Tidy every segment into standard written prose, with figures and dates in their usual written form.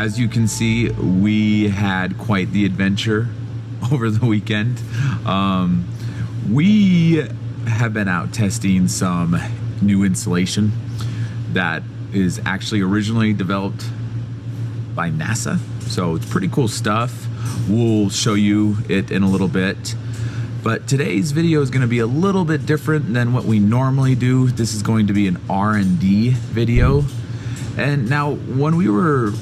as you can see, we had quite the adventure over the weekend. We have been out testing some new insulation that is actually originally developed by NASA. So it's pretty cool stuff. We'll show you it in a little bit. But today's video is going to be a little bit different than what we normally do. This is going to be an R&D video. And now when we were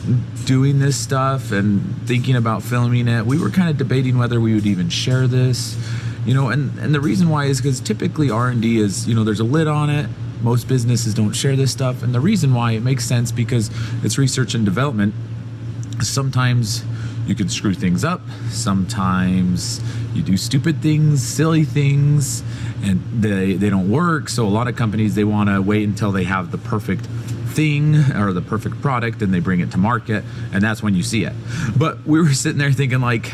doing this stuff and thinking about filming it, we were kind of debating whether we would even share this, you know, and the reason why is because typically R&D is, you know, there's a lid on it. Most businesses don't share this stuff. And the reason why it makes sense because it's research and development. Sometimes you can screw things up. Sometimes you do stupid things, silly things, and they don't work. So a lot of companies, they want to wait until they have the perfect thing or the perfect product and they bring it to market, and that's when you see it. But we were sitting there thinking, like,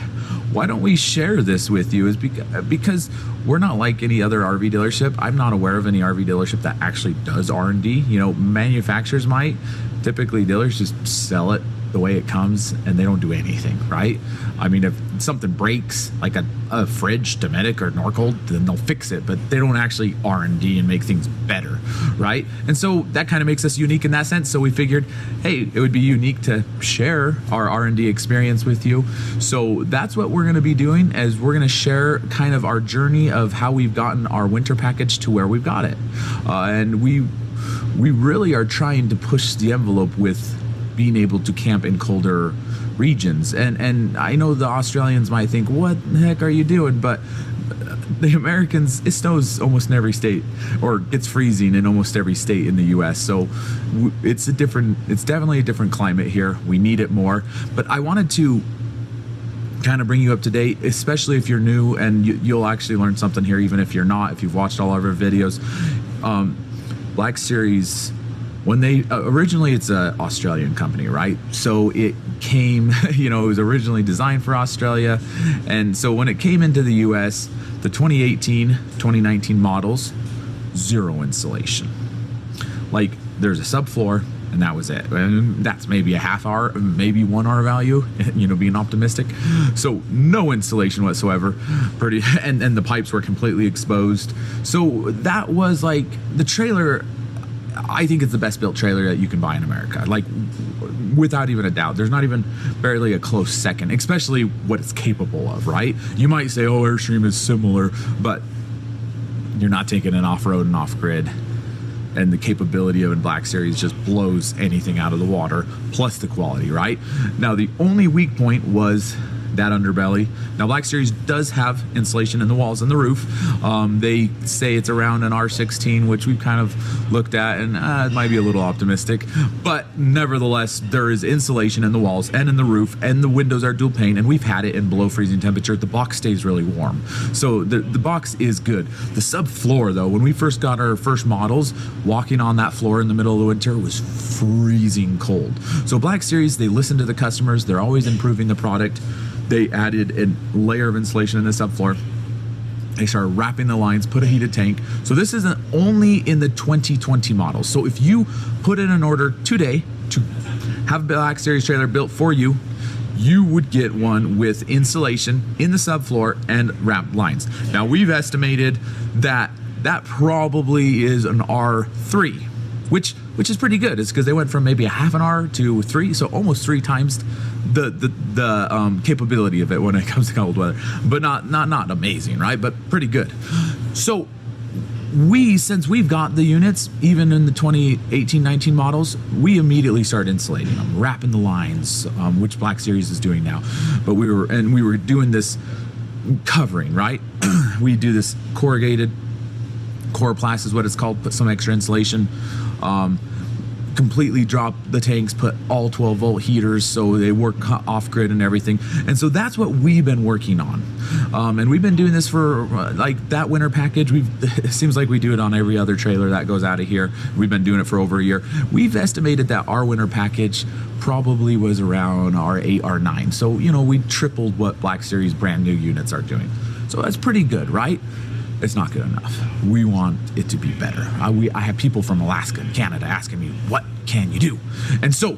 why don't we share this with you? Is because we're not like any other RV dealership. I'm not aware of any RV dealership that actually does R&D. You know, manufacturers might. Typically dealers just sell it the way it comes and they don't do anything, right? I mean, if something breaks, like a fridge, Dometic or Norcold, then they'll fix it, but they don't actually R&D and make things better, right? And so that kind of makes us unique in that sense. So we figured, hey, it would be unique to share our R&D experience with you. So that's what we're going to be doing, is we're going to share kind of our journey of how we've gotten our winter package to where we've got it. And we really are trying to push the envelope with being able to camp in colder regions. And I know the Australians might think, what the heck are you doing? But the Americans, it snows almost in every state, or it's freezing in almost every state in the US. So it's definitely a different climate here. We need it more. But I wanted to kind of bring you up to date, especially if you're new, and you'll actually learn something here, even if you're not, if you've watched all of our videos. Black Series, when they originally, it's an Australian company, right? So it came, you know, it was originally designed for Australia. And so when it came into the US, the 2018, 2019 models, zero insulation. Like, there's a subfloor and that was it. And that's maybe a half hour, maybe 1 hour value, you know, being optimistic. So no insulation whatsoever. And the pipes were completely exposed. So that was like the trailer. I think it's the best built trailer that you can buy in America, like without even a doubt. There's not even barely a close second, especially what it's capable of, right? You might say, oh, Airstream is similar, but you're not taking an off-road and off-grid, and the capability of a Black Series just blows anything out of the water, plus the quality, right? Now, the only weak point was that underbelly. Now, Black Series does have insulation in the walls and the roof. They say it's around an R16, which we've kind of looked at, and it might be a little optimistic, but nevertheless, there is insulation in the walls and in the roof, and the windows are dual pane, and we've had it in below freezing temperature. The box stays really warm, so the box is good. The subfloor, though, when we first got our first models, walking on that floor in the middle of the winter was freezing cold. So Black Series, they listen to the customers. They're always improving the product. They added a layer of insulation in the subfloor. They started wrapping the lines, put a heated tank. So this isn't only in the 2020 model. So if you put in an order today to have a Black Series trailer built for you, you would get one with insulation in the subfloor and wrapped lines. Now, we've estimated that that probably is an R3, which is pretty good. It's because they went from maybe a half an hour to 3, so almost 3 times the capability of it when it comes to cold weather. But not amazing, right? But pretty good. So since we've got the units, even in the 2018-19 models, we immediately started insulating them, wrapping the lines, which Black Series is doing now. But we were doing this covering, right? We do this corrugated Coroplast is what it's called. Put some extra insulation. Completely drop the tanks, put all 12-volt heaters so they work off-grid and everything. And so that's what we've been working on. And we've been doing this for like that winter package. It seems like we do it on every other trailer that goes out of here. We've been doing it for over a year. We've estimated that our winter package probably was around R8, R9. So, you know, we tripled what Black Series brand new units are doing. So that's pretty good, right? It's not good enough. We want it to be better. I have people from Alaska and Canada asking me, what can you do? And so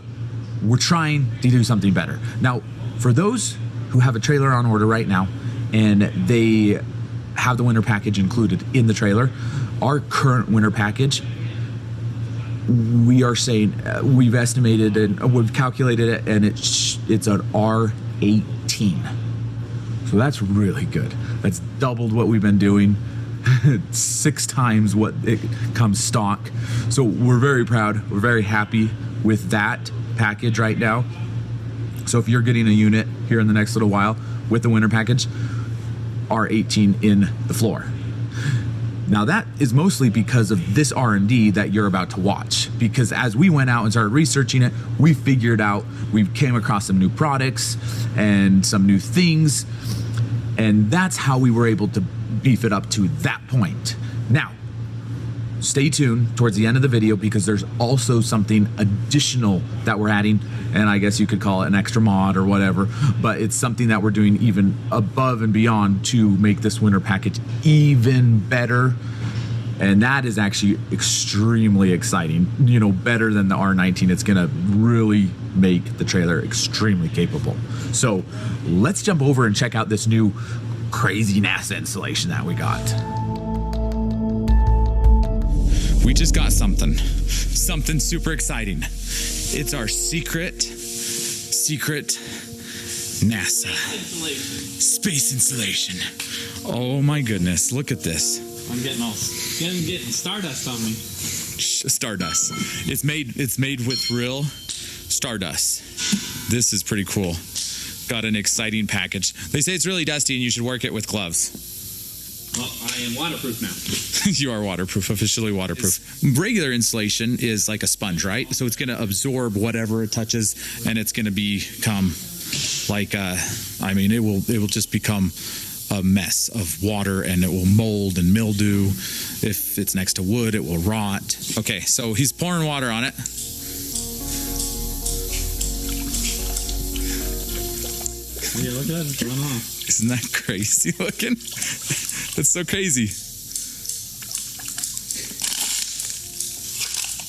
we're trying to do something better. Now, for those who have a trailer on order right now and they have the winter package included in the trailer, our current winter package, we are saying we've estimated and we've calculated it, and it's an R18. So that's really good. That's doubled what we've been doing. 6 times what it comes stock. So we're very proud. We're very happy with that package right now. So if you're getting a unit here in the next little while with the winter package, R18 in the floor. Now that is mostly because of this R&D that you're about to watch, because as we went out and started researching it, we figured out, we came across some new products and some new things, and that's how we were able to beef it up to that point. Now, stay tuned towards the end of the video, because there's also something additional that we're adding, and I guess you could call it an extra mod or whatever, but it's something that we're doing even above and beyond to make this winter package even better. And that is actually extremely exciting, you know, better than the R19. It's gonna really make the trailer extremely capable. So let's jump over and check out this new crazy NASA installation that we got. We just got something super exciting. It's our secret NASA space installation. Oh my goodness, look at this. I'm getting stardust on me. Stardust. It's made with real stardust. This is pretty cool. Got an exciting package. They say it's really dusty and you should work it with gloves. Well, I am waterproof now. You are waterproof, officially waterproof. Regular insulation is like a sponge, right? So it's going to absorb whatever it touches, and it's going to become like, it will just become a mess of water, and it will mold and mildew. If it's next to wood, it will rot. Okay, so he's pouring water on it. Yeah, look at that, it's going off. Isn't that crazy looking? That's so crazy.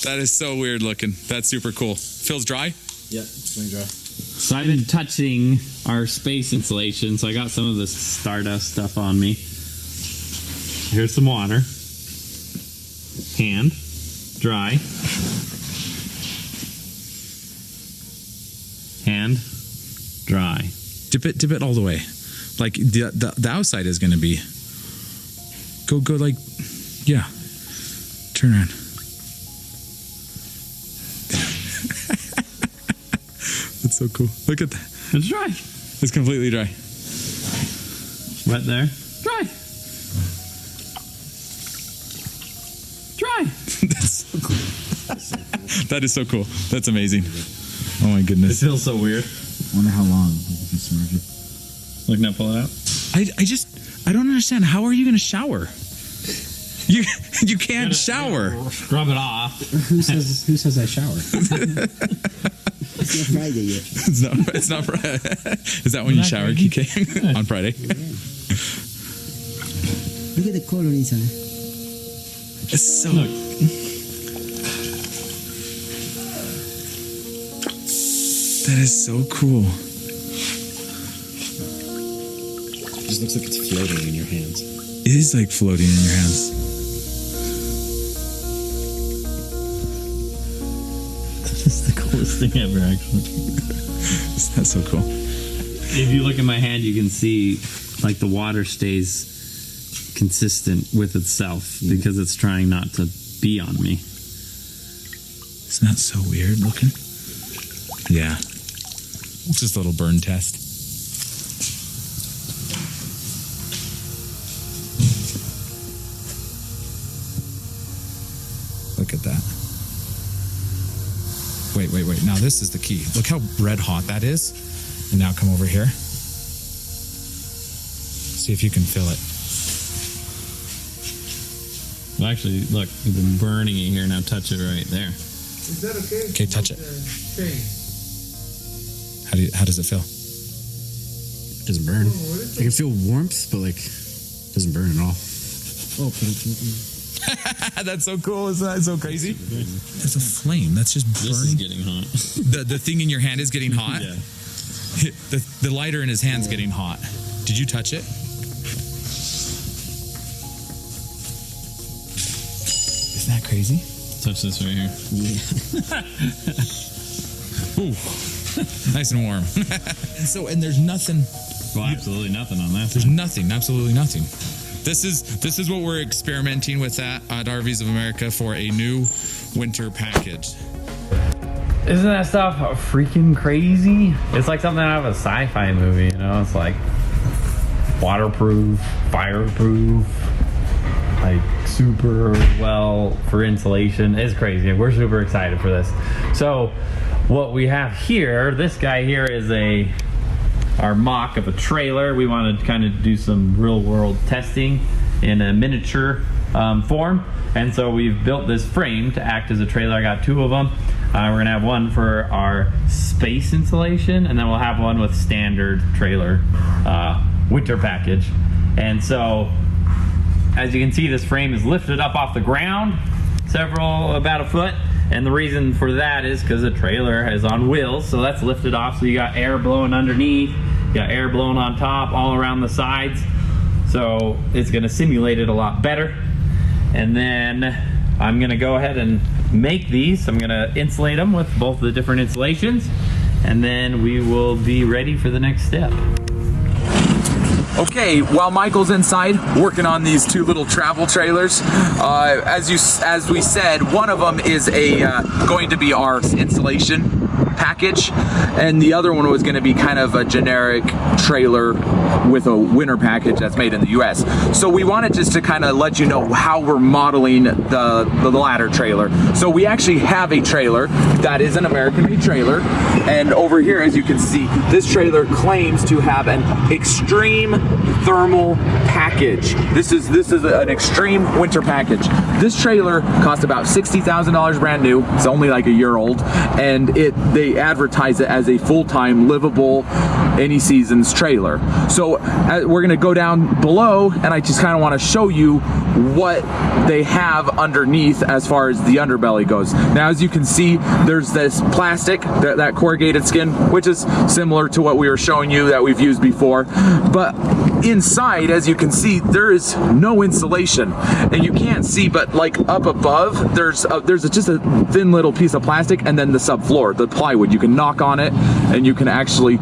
That is so weird looking. That's super cool. Feels dry? Yep, it's going dry. So I've been touching our space insulation, so I got some of this stardust stuff on me. Here's some water. Hand. Dry. Hand. Dry. Dip it all the way. Like the outside is going to be. Go like, yeah. Turn around. That's so cool. Look at that. It's dry. It's completely dry. Wet there. Dry. Dry. That's so cool. That is so cool. That's amazing. Oh my goodness. It feels so weird. I wonder how long you can submerge it. Look, now pull it out. I don't understand. How are you going to shower? You can't shower. Scrub it off. Who says I shower? It's not Friday yet. It's not Friday. Is that when you shower, KK? On Friday? Yeah. Look at the color inside. It's so. Look. That is so cool. It just looks like it's floating in your hands. It is like floating in your hands. It's the coolest thing ever, actually. Isn't that so cool? If you look at my hand, you can see like the water stays consistent with itself because it's trying not to be on me. Isn't that so weird looking? Yeah. Just a little burn test. Look at that. Wait. Now this is the key. Look how red hot that is. And now come over here. See if you can feel it. Well, actually, look, you've been burning it here. Now touch it right there. Is that okay? Okay, touch it. Chain. How does it feel? It doesn't burn. Oh, I can feel warmth, but like, it doesn't burn at all. Oh, That's so cool. Isn't that so crazy? There's a flame that's just burning. This is getting hot. The thing in your hand is getting hot? Yeah. The lighter in his hand's getting hot. Did you touch it? Isn't that crazy? Touch this right here. Yeah. Ooh. Nice and warm. and there's nothing. Well, absolutely nothing on that. There's nothing, absolutely nothing. This is what we're experimenting with at RVs of America for a new winter package. Isn't that stuff freaking crazy? It's like something out of a sci-fi movie, you know? It's like waterproof, fireproof, like super well for insulation. It's crazy. We're super excited for this. So what we have here, this guy here is our mock of a trailer. We want to kind of do some real world testing in a miniature form. And so we've built this frame to act as a trailer. I got 2 of them. We're gonna have one for our space insulation, and then we'll have one with standard trailer winter package. And so, as you can see, this frame is lifted up off the ground, about a foot. And the reason for that is because the trailer is on wheels, so that's lifted off. So you got air blowing underneath, you got air blowing on top, all around the sides. So it's gonna simulate it a lot better. And then I'm gonna go ahead and make these. I'm gonna insulate them with both the different insulations, and then we will be ready for the next step. Okay, while Michael's inside working on these 2 little travel trailers, as we said, one of them is going to be our insulation package, and the other one was going to be kind of a generic trailer with a winter package that's made in the US. So we wanted just to kind of let you know how we're modeling the latter trailer. So we actually have a trailer that is an American-made trailer, and over here, as you can see, this trailer claims to have an extreme thermal package. This is an extreme winter package. This trailer cost about $60,000 brand new. It's only like a year old, and they advertise it as a full-time livable any seasons trailer. So we're gonna go down below, and I just kind of want to show you what they have underneath as far as the underbelly goes. Now, as you can see, there's this plastic, that corrugated skin, which is similar to what we were showing you that we've used before, but inside, as you can see, there is no insulation, and you can't see, but like up above, there's just a thin little piece of plastic, and then the subfloor, the plywood, you can knock on it and you can actually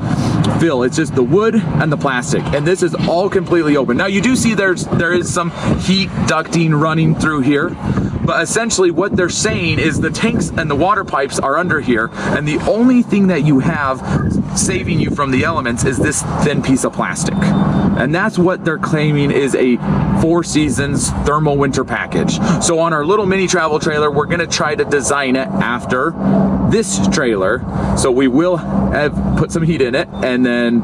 feel it's just the wood and the plastic, and this is all completely open. Now you do see there is some heat ducting running through here, but essentially what they're saying is the tanks and the water pipes are under here, and the only thing that you have saving you from the elements is this thin piece of plastic. And that's what they're claiming is a 4 seasons thermal winter package. So on our little mini travel trailer, we're gonna try to design it after this trailer. So we will put some heat in it and then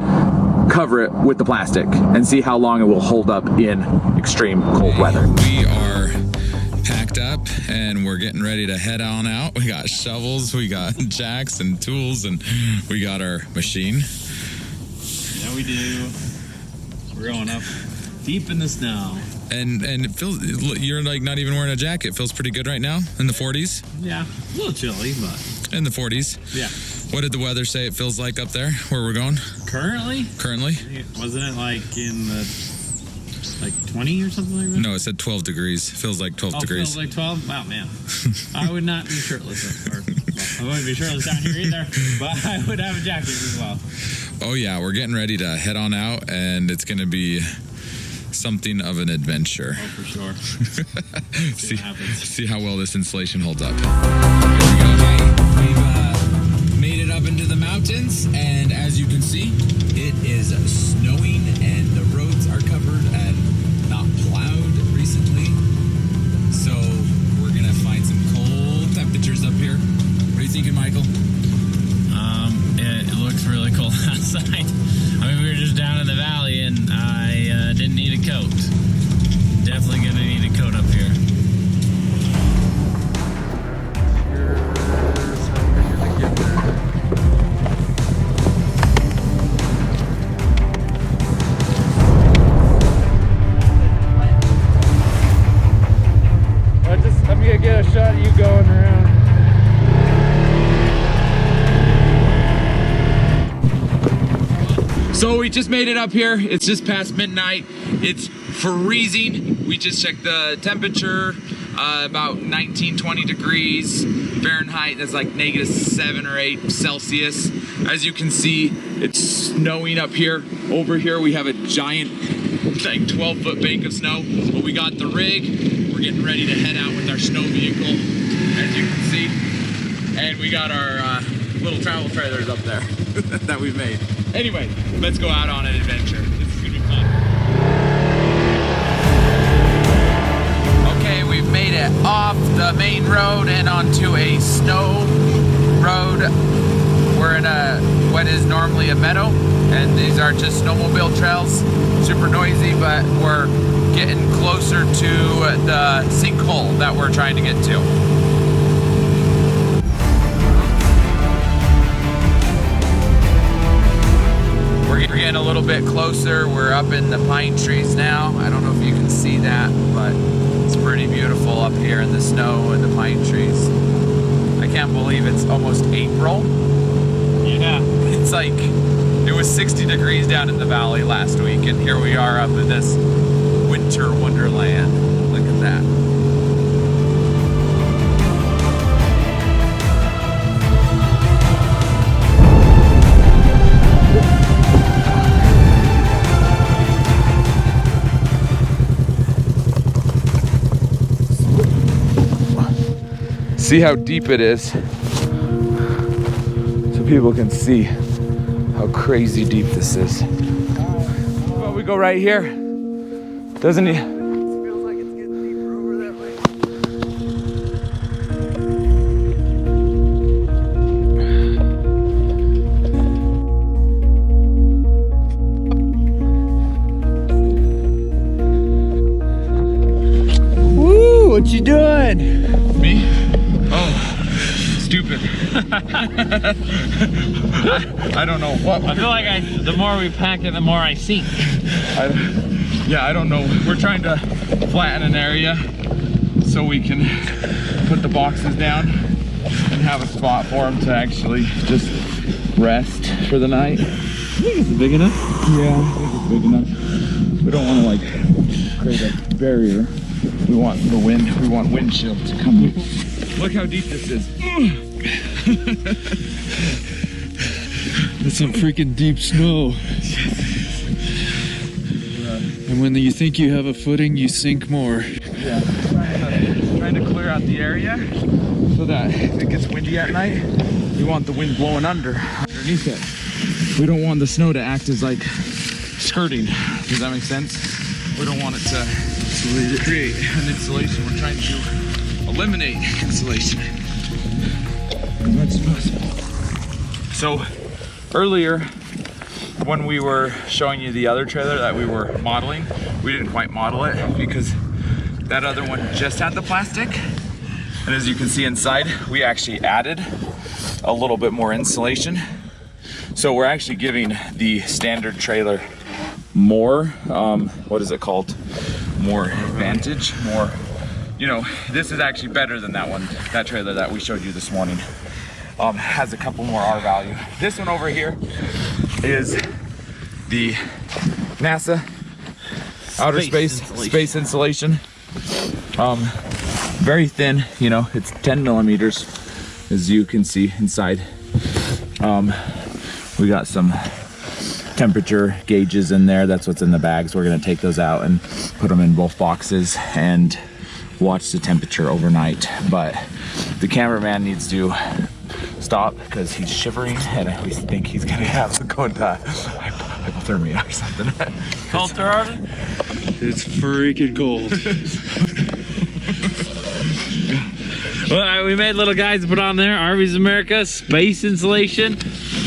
cover it with the plastic and see how long it will hold up in extreme cold weather. We are packed up and we're getting ready to head on out. We got shovels, we got jacks and tools, and we got our machine. Yeah, we do. We're going up deep in the snow. And it feels, you're like not even wearing a jacket. It feels pretty good right now in the 40s. Yeah, a little chilly, but in the 40s. Yeah. What did the weather say it feels like up there where we're going? Currently? Wasn't it like in the 20 or something like that? No, it said 12 degrees. It feels like 12 degrees. Feels like 12? Wow, man. I would not be shirtless. I wouldn't be shirtless down here either, but I would have a jacket as well. Oh yeah, we're getting ready to head on out, and it's going to be something of an adventure. Oh, for sure. See how well this insulation holds up. Here we go. Hey, we've made it up into the mountains, and as you can see, it is snowing, and the roads are covered and not plowed recently. So we're going to find some cold temperatures up here. What are you thinking, Michael? It looks really cold outside. I mean, we were just down in the valley, and I didn't need a coat. Definitely gonna need a coat up here. Here's how we're gonna get there. get a shot of you going around. So we just made it up here. It's just past midnight. It's freezing. We just checked the temperature, about 19, 20 degrees Fahrenheit. That's like -7 or 8 Celsius. As you can see, it's snowing up here. Over here we have a giant, like 12-foot bank of snow. But we got the rig. We're getting ready to head out with our snow vehicle, as you can see. And we got our little travel trailers up there that we've made. Anyway, let's go out on an adventure. This is gonna be fun. Okay, we've made it off the main road and onto a snow road. We're in what is normally a meadow, and these are just snowmobile trails. Super noisy, but we're getting closer to the sinkhole that we're trying to get to. We're getting a little bit closer. We're up in the pine trees now. I don't know if you can see that, but it's pretty beautiful up here in the snow and the pine trees. I can't believe it's almost April. Yeah. It's like, it was 60 degrees down in the valley last week, and here we are up in this winter wonderland. Look at that. See how deep it is, so people can see how crazy deep this is. Well, we go right here, doesn't he? Feels like it's getting deeper over that way. Woo! What you doing? Me? Oh, stupid. I don't know what. I feel like the more we pack it, the more I sink. I don't know. We're trying to flatten an area so we can put the boxes down and have a spot for them to actually just rest for the night. I think it's big enough. Yeah, I think it's big enough. We don't want to like create a barrier. We want the wind. We want windshield to come in. Look how deep this is. That's some freaking deep snow. And when you think you have a footing, you sink more. Yeah, trying to clear out the area so that if it gets windy at night, we want the wind blowing underneath it. We don't want the snow to act as like skirting. Does that make sense? We don't want it to create an insulation. We're trying to eliminate insulation as much as possible. So earlier, when we were showing you the other trailer that we were modeling, we didn't quite model it because that other one just had the plastic. And as you can see inside, we actually added a little bit more insulation. So we're actually giving the standard trailer more, what is it called? More advantage, more, you know, this is actually better than that one, that trailer that we showed you this morning. Has a couple more R value. This one over here is the NASA outer space insulation. Very thin, you know, it's 10 millimeters, as you can see inside. We got some temperature gauges in there. That's what's in the bags. We're gonna take those out and put them in both boxes and watch the temperature overnight. But the cameraman needs to stop because he's shivering and we think he's gonna have to go into hypothermia or something. Cold therapy? It's freaking cold. Well, we made little guys to put on there. RVs of America, space insulation.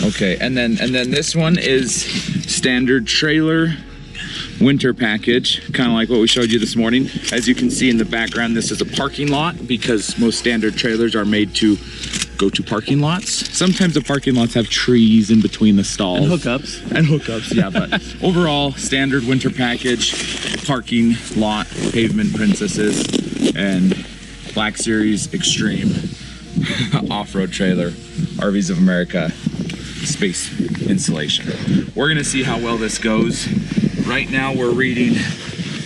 Okay, and then this one is standard trailer winter package, kind of like what we showed you this morning. As you can see in the background, this is a parking lot because most standard trailers are made to go to parking lots. Sometimes the parking lots have trees in between the stalls. And hookups. And hookups, yeah, but overall, standard winter package, parking lot, pavement princesses, and Black Series Extreme off-road trailer, RVs of America space insulation. We're gonna see how well this goes. Right now we're reading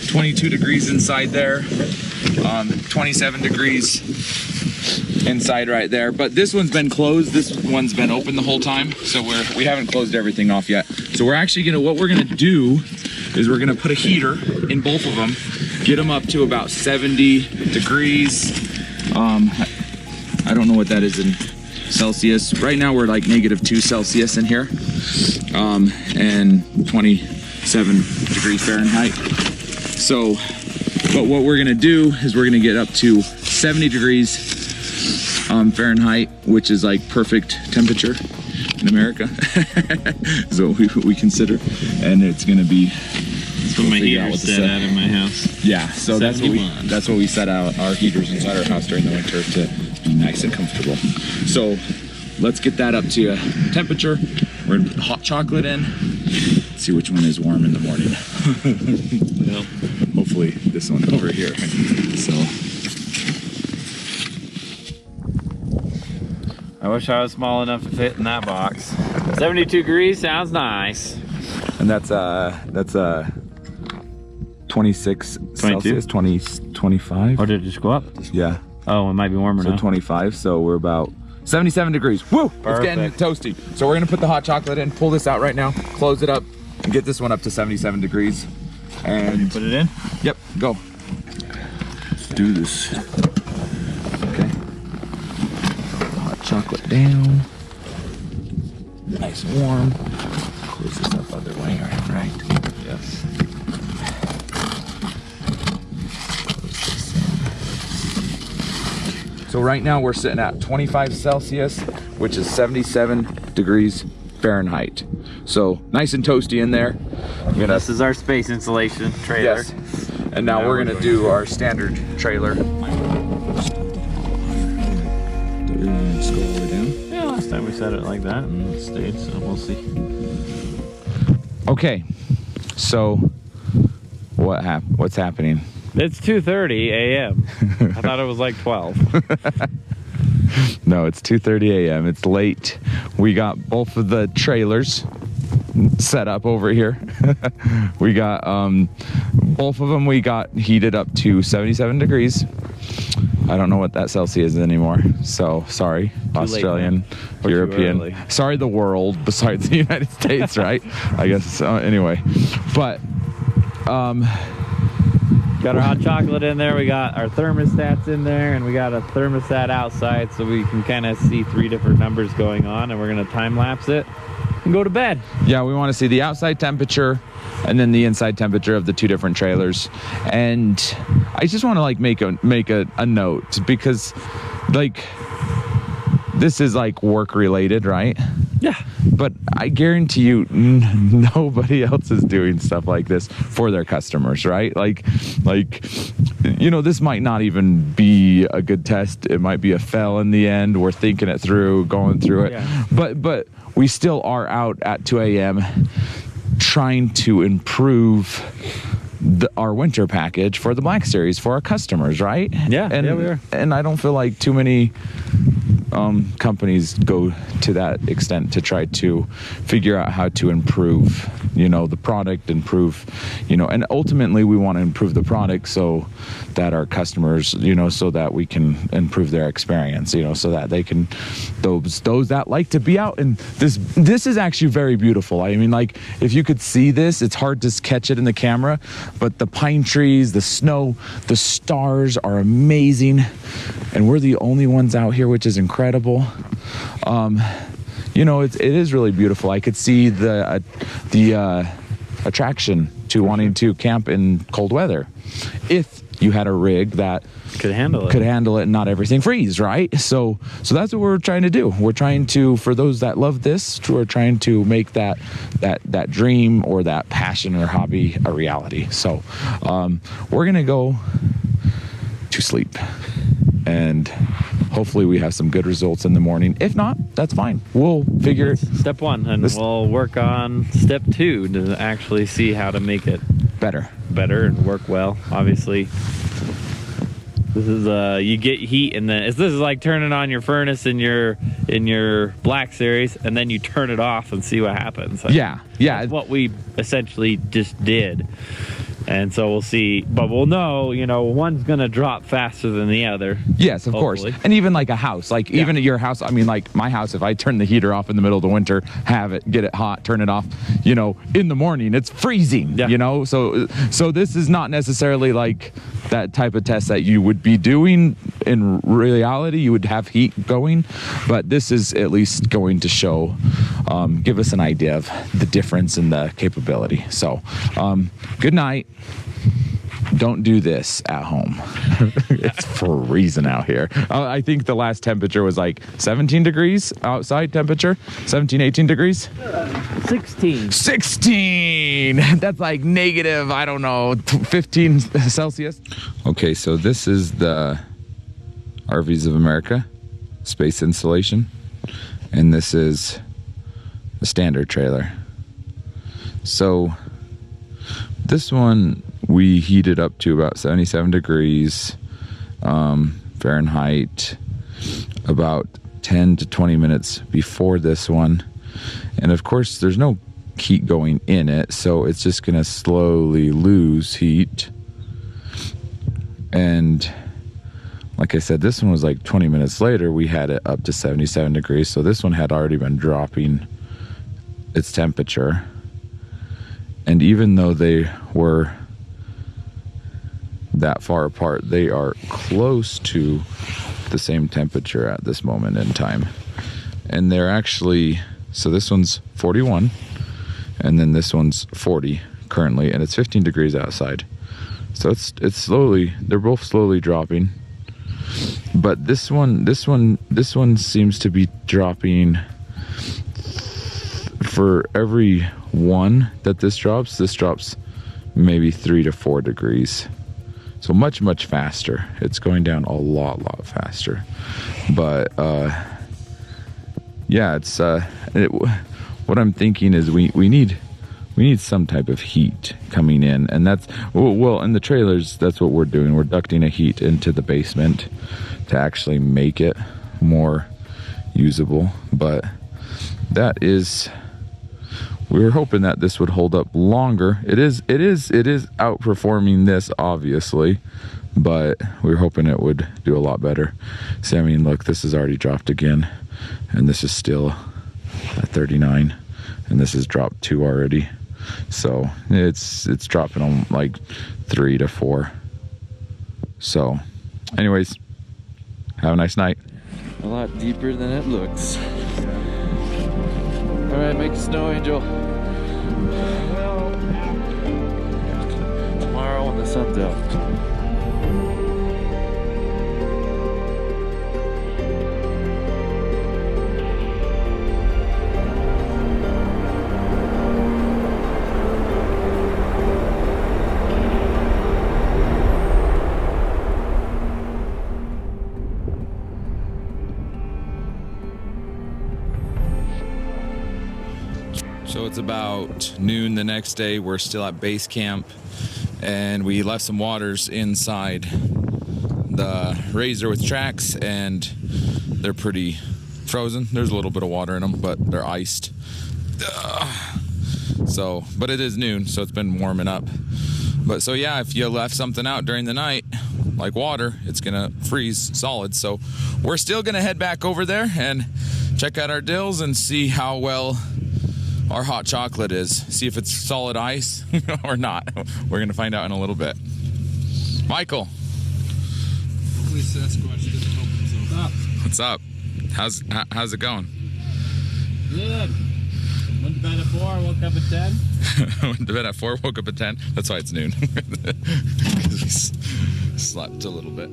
22 degrees inside there, 27 degrees inside right there. But this one's been closed. This one's been open the whole time, so we haven't closed everything off yet. So we're actually what we're gonna do is we're gonna put a heater in both of them, get them up to about 70 degrees. I don't know what that is in Celsius. Right now we're like -2 Celsius in here, and 27 degrees Fahrenheit. So, but what we're gonna do is we're gonna get up to 70 degrees Fahrenheit, which is like perfect temperature in America. is what we consider, and it's gonna be. That's what my heater's set at in my house. Yeah, so that's what we set out our heaters inside our house during the winter to be nice and comfortable. So let's get that up to temperature. We're gonna put hot chocolate in. See which one is warm in the morning. Well, hopefully this one over here. So I wish I was small enough to fit in that box. 72 degrees sounds nice. and that's 26 Celsius, 25. Or did it just go up? Yeah. Oh, it might be warmer So now. 25, so we're about 77 degrees. Woo! It's getting toasty. So we're gonna put the hot chocolate in, pull this out right now, close it up, and get this one up to 77 degrees. And Put it in? Yep, go. Let's do this. Okay. Hot chocolate down. Nice and warm. Close this up other way, right? Yes. So right now we're sitting at 25 Celsius, which is 77 degrees Fahrenheit. So nice and toasty in there. This is our space insulation trailer. Yes. And now we're gonna do our standard trailer. Yeah, last time we set it like that and it stayed, so we'll see. Okay, so what's happening? It's 2:30 a.m. I thought it was like 12. No, it's 2:30 a.m. It's late. We got both of the trailers set up over here. We got both of them. We got heated up to 77 degrees. I don't know what that Celsius is anymore. So sorry, Australian, European. Sorry, the world besides the United States, right? I guess. Anyway, but got our hot chocolate in there, we got our thermostats in there, and we got a thermostat outside so we can kind of see 3 different numbers going on, and we're going to time lapse it and go to bed. Yeah, we want to see the outside temperature and then the inside temperature of the 2 different trailers. And I just want to like make a note, because like this is like work related, right? Yeah. But I guarantee you nobody else is doing stuff like this for their customers, right? Like, you know, this might not even be a good test. It might be a fail in the end. We're thinking it through, going through it. Yeah. But we still are out at 2 a.m. trying to improve our winter package for the Black Series for our customers, right? Yeah, and, yeah, we are. And I don't feel like too many companies go to that extent to try to figure out how to improve, you know, the product, improve, you know, and ultimately we want to improve the product so that our customers, you know, so that we can improve their experience, you know, so that they can, those that like to be out. And this is actually very beautiful. I mean, like, if you could see this, it's hard to catch it in the camera, but the pine trees, the snow, the stars are amazing. And we're the only ones out here, which is incredible. You know, it is really beautiful. I could see the attraction to wanting to camp in cold weather if you had a rig that could handle it and not everything freeze, right? So that's what we're trying to do. We're trying to, for those that love this, we're trying to make that dream or that passion or hobby a reality. So we're gonna go to sleep, and hopefully we have some good results in the morning. If not, that's fine. We'll figure step 1, and we'll work on step 2 to actually see how to make it better and work well. Obviously, This is you get heat, and then this is like turning on your furnace in your Black Series, and then you turn it off and see what happens. Yeah. That's what we essentially just did. And so we'll see, but we'll know, one's going to drop faster than the other. Yes, of course. And even like a house, even at your house, I mean, like my house, if I turn the heater off in the middle of the winter, get it hot, turn it off, in the morning, it's freezing, So this is not necessarily like that type of test that you would be doing in reality. You would have heat going, but this is at least going to show, give us an idea of the difference in the capability. So, good night. Don't do this at home. It's freezing out here. I think the last temperature was like 17 degrees outside temperature. 17, 18 degrees? 16. That's like negative, I don't know, 15 Celsius. Okay, so this is the RVs of America space installation. And this is a standard trailer. So this one we heated up to about 77 degrees Fahrenheit about 10 to 20 minutes before this one. And of course there's no heat going in it, so it's just gonna slowly lose heat. And like I said, this one was like 20 minutes later, we had it up to 77 degrees. So this one had already been dropping its temperature. And even though they were that far apart, they are close to the same temperature at this moment in time. And they're actually, so this one's 41 and then this one's 40 currently, and it's 15 degrees outside. So it's slowly, they're both slowly dropping. But this one seems to be dropping. For every one that this drops maybe 3 to 4 degrees. So much faster. It's going down a lot faster. But yeah, it's what I'm thinking is we need some type of heat coming in, and that's well in the trailers. That's what we're doing. We're ducting a heat into the basement to actually make it more usable. But that is. We were hoping that this would hold up longer. It is outperforming this, obviously, but we were hoping it would do a lot better. See, I mean, look, this has already dropped again, and this is still at 39, and this has dropped 2 already. So it's dropping on like 3 to 4. So, anyways, have a nice night. A lot deeper than it looks. All right, make a snow angel. Tomorrow when the sun's out. So it's about noon the next day. We're still at base camp, and we left some waters inside the Razor with tracks, and they're pretty frozen. There's a little bit of water in them, but they're iced. So, but it is noon, so it's been warming up. But so yeah, if you left something out during the night, like water, it's gonna freeze solid. So we're still gonna head back over there and check out our dills and see how well our hot chocolate is. See if it's solid ice or not. We're gonna find out in a little bit. Michael. Hopefully Sasquatch didn't help himself. What's up? How's it going? Good. Went to bed at 4, woke up at 10. Went to bed at 4, woke up at 10. That's why it's noon. Because we slept a little bit.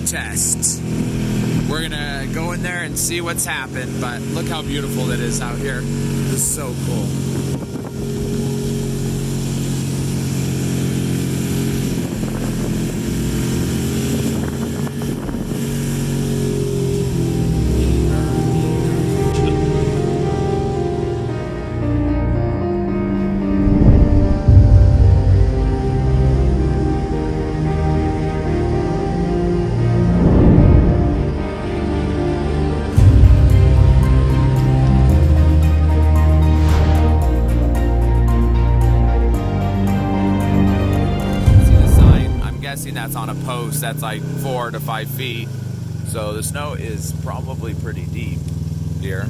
Test. We're gonna go in there and see what's happened, but look how beautiful it is out here. This is so cool. That's on a post that's like 4 to 5 feet, so the snow is probably pretty deep here.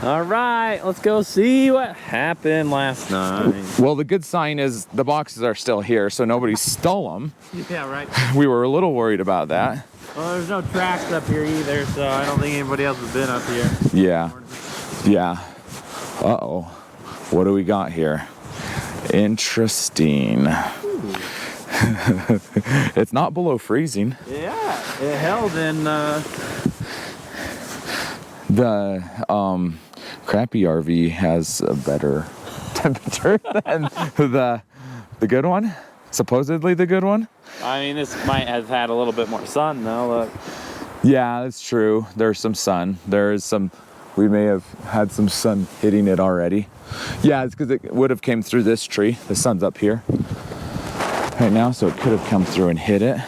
All right, let's go see what happened last night. Well, the good sign is the boxes are still here, so nobody stole them. Yeah, right. We were a little worried about that. Well, there's no tracks up here either, so I don't think anybody else has been up here. Yeah. Yeah. Uh-oh. What do we got here? Interesting. It's not below freezing. Yeah, it held in the crappy RV has a better temperature than the good one. Supposedly the good one. I mean, this might have had a little bit more sun though. Look. Yeah, that's true. There's some sun. There is some. We may have had some sun hitting it already. Yeah, it's because it would have came through this tree. The sun's up here right now, so it could have come through and hit it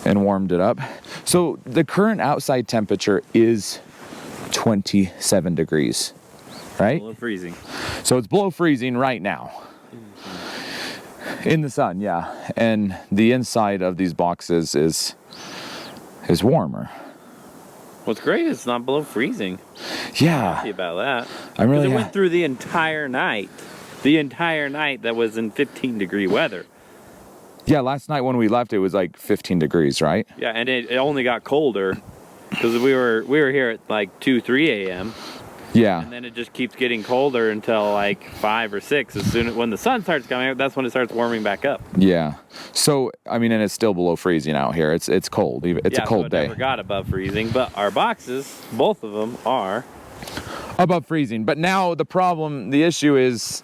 and warmed it up. So the current outside temperature is 27 degrees, right? Below freezing. So it's below freezing right now. In the sun, yeah. And the inside of these boxes is warmer. What's great is it's not below freezing. Yeah. Happy about that. I'm really. It went through the entire night. The entire night that was in 15-degree weather. Yeah, last night when we left, it was like 15 degrees, right? Yeah, and it only got colder because we were here at like 2-3 a.m. Yeah. And then it just keeps getting colder until like 5 or 6. As soon as when the sun starts coming up, that's when it starts warming back up. Yeah. So I mean, and it's still below freezing out here. It's cold. It's a cold so it day. Never got above freezing, but our boxes, both of them, are above freezing. But now the issue is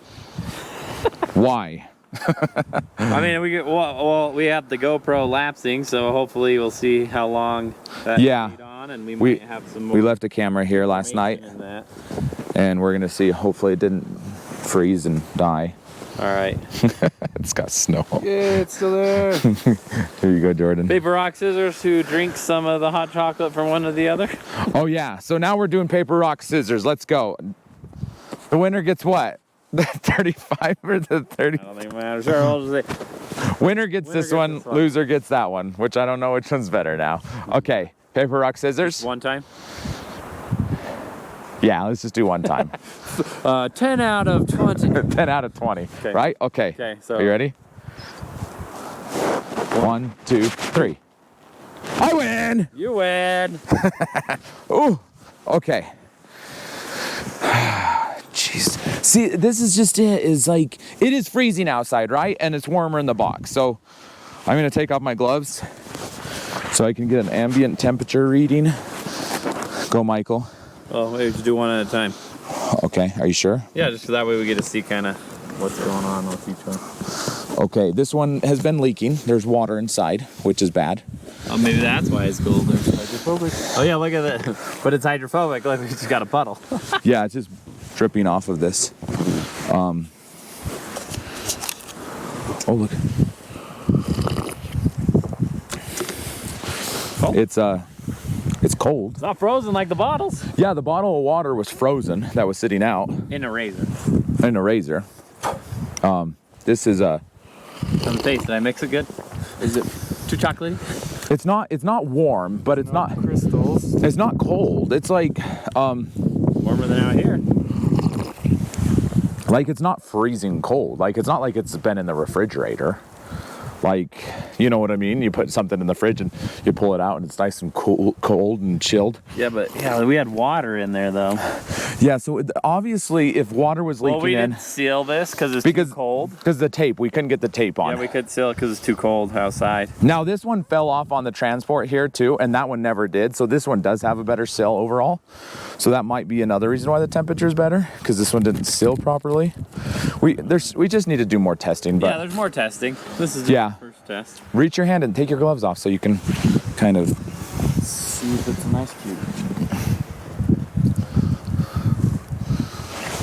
why? I mean, we have the GoPro lapsing, so hopefully we'll see how long that stayed on, and we might have some more. We left a camera here last night, and we're gonna see. Hopefully, it didn't freeze and die. All right. It's got snow. Yeah, it's still there. Here you go, Jordan. Paper, rock, scissors. Who drinks some of the hot chocolate from one to the other? Oh yeah. So now we're doing paper, rock, scissors. Let's go. The winner gets what? The 35 or the 30? I don't think it matters. Sure, I'll just say Winner gets this one, loser gets that one, which I don't know which one's better now. Okay, paper, rock, scissors. one time. Yeah, let's just do one time. 10 out of 20. 10 out of 20, Okay. right? Okay. Okay, so. Are you ready? 1, 2, 3. I win! You win. Ooh, okay. Jeez. See, this is just it, is like, it is freezing outside, right? And it's warmer in the box. So I'm gonna take off my gloves so I can get an ambient temperature reading. Go, Michael. Well, maybe we should do one at a time. Okay, are you sure? Yeah, just so that way we get to see kind of what's going on with each one. Okay, this one has been leaking. There's water inside, which is bad. Oh, maybe that's why it's cold. It's hydrophobic. Oh yeah, look at that. But it's hydrophobic. Look, we just got a puddle. Yeah, it's just dripping off of this. Oh, look. Oh. It's cold. It's not frozen like the bottles. Yeah, the bottle of water was frozen that was sitting out In a razor. in a razor. This is On the taste, did I mix it good? Is it too chocolatey? it's not warm, but it's not Crystals. it's not cold. It's like Warmer than out here. like it's not freezing cold. Like it's not like it's been in the refrigerator. Like, you know what I mean? You put something in the fridge and you pull it out and it's nice and cold and chilled. Yeah, but we had water in there though. Yeah, so obviously if water was leaking Well, we in, didn't seal this because it's because too cold. because the tape, we couldn't get the tape on. Yeah, we could seal it because it's too cold outside. Now this one fell off on the transport here too, and that one never did. So this one does have a better seal overall. So that might be another reason why the temperature is better, because this one didn't seal properly. We just need to do more testing. But Yeah, there's more testing. This is just Yeah. the first test. reach your hand and take your gloves off so you can kind of. See if it's an ice cube.